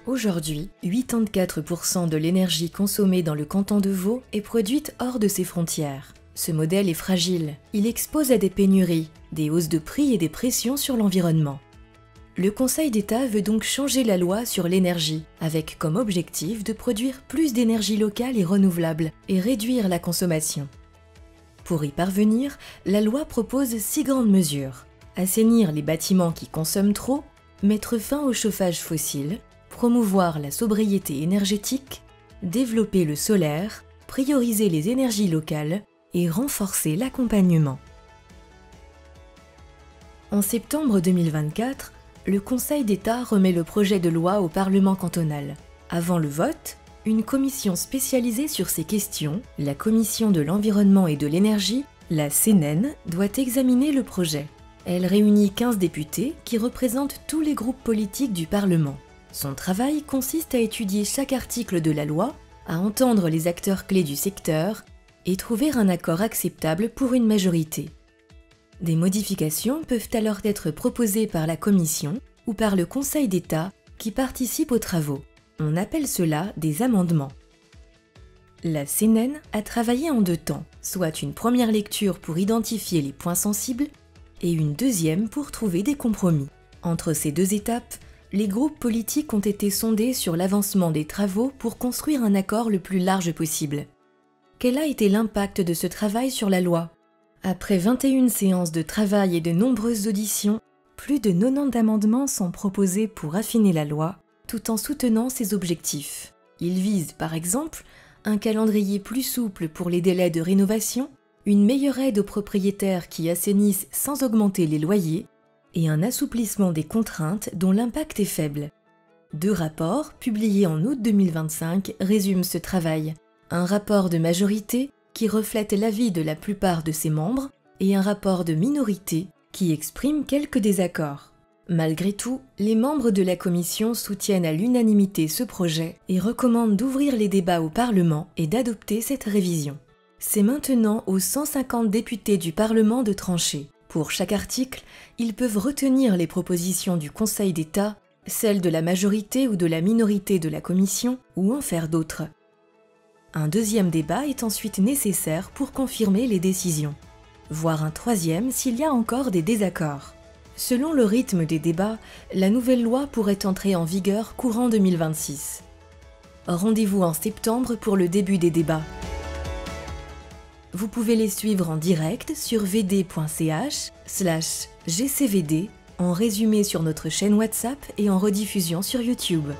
Aujourd'hui, 84% de l'énergie consommée dans le canton de Vaud est produite hors de ses frontières. Ce modèle est fragile, il expose à des pénuries, des hausses de prix et des pressions sur l'environnement. Le Conseil d'État veut donc changer la loi sur l'énergie, avec comme objectif de produire plus d'énergie locale et renouvelable et réduire la consommation. Pour y parvenir, la loi propose 6 grandes mesures. Assainir les bâtiments qui consomment trop, mettre fin au chauffage fossile, promouvoir la sobriété énergétique, développer le solaire, prioriser les énergies locales et renforcer l'accompagnement. En septembre 2024, le Conseil d'État remet le projet de loi au Parlement cantonal. Avant le vote, une commission spécialisée sur ces questions, la Commission de l'Environnement et de l'Énergie, la CNEN, doit examiner le projet. Elle réunit 15 députés qui représentent tous les groupes politiques du Parlement. Son travail consiste à étudier chaque article de la loi, à entendre les acteurs clés du secteur et trouver un accord acceptable pour une majorité. Des modifications peuvent alors être proposées par la Commission ou par le Conseil d'État qui participe aux travaux. On appelle cela des amendements. La CNEN a travaillé en 2 temps, soit une première lecture pour identifier les points sensibles et une deuxième pour trouver des compromis. Entre ces 2 étapes, les groupes politiques ont été sondés sur l'avancement des travaux pour construire un accord le plus large possible. Quel a été l'impact de ce travail sur la loi ? Après 21 séances de travail et de nombreuses auditions, plus de 90 amendements sont proposés pour affiner la loi, tout en soutenant ses objectifs. Ils visent, par exemple, un calendrier plus souple pour les délais de rénovation, une meilleure aide aux propriétaires qui assainissent sans augmenter les loyers, et un assouplissement des contraintes dont l'impact est faible. 2 rapports, publiés en août 2025, résument ce travail. Un rapport de majorité, qui reflète l'avis de la plupart de ses membres, et un rapport de minorité, qui exprime quelques désaccords. Malgré tout, les membres de la commission soutiennent à l'unanimité ce projet et recommandent d'ouvrir les débats au Parlement et d'adopter cette révision. C'est maintenant aux 150 députés du Parlement de trancher. Pour chaque article, ils peuvent retenir les propositions du Conseil d'État, celles de la majorité ou de la minorité de la commission, ou en faire d'autres. Un deuxième débat est ensuite nécessaire pour confirmer les décisions, voire un troisième s'il y a encore des désaccords. Selon le rythme des débats, la nouvelle loi pourrait entrer en vigueur courant 2026. Rendez-vous en septembre pour le début des débats. Vous pouvez les suivre en direct sur vd.ch/gcvd, en résumé sur notre chaîne WhatsApp et en rediffusion sur YouTube.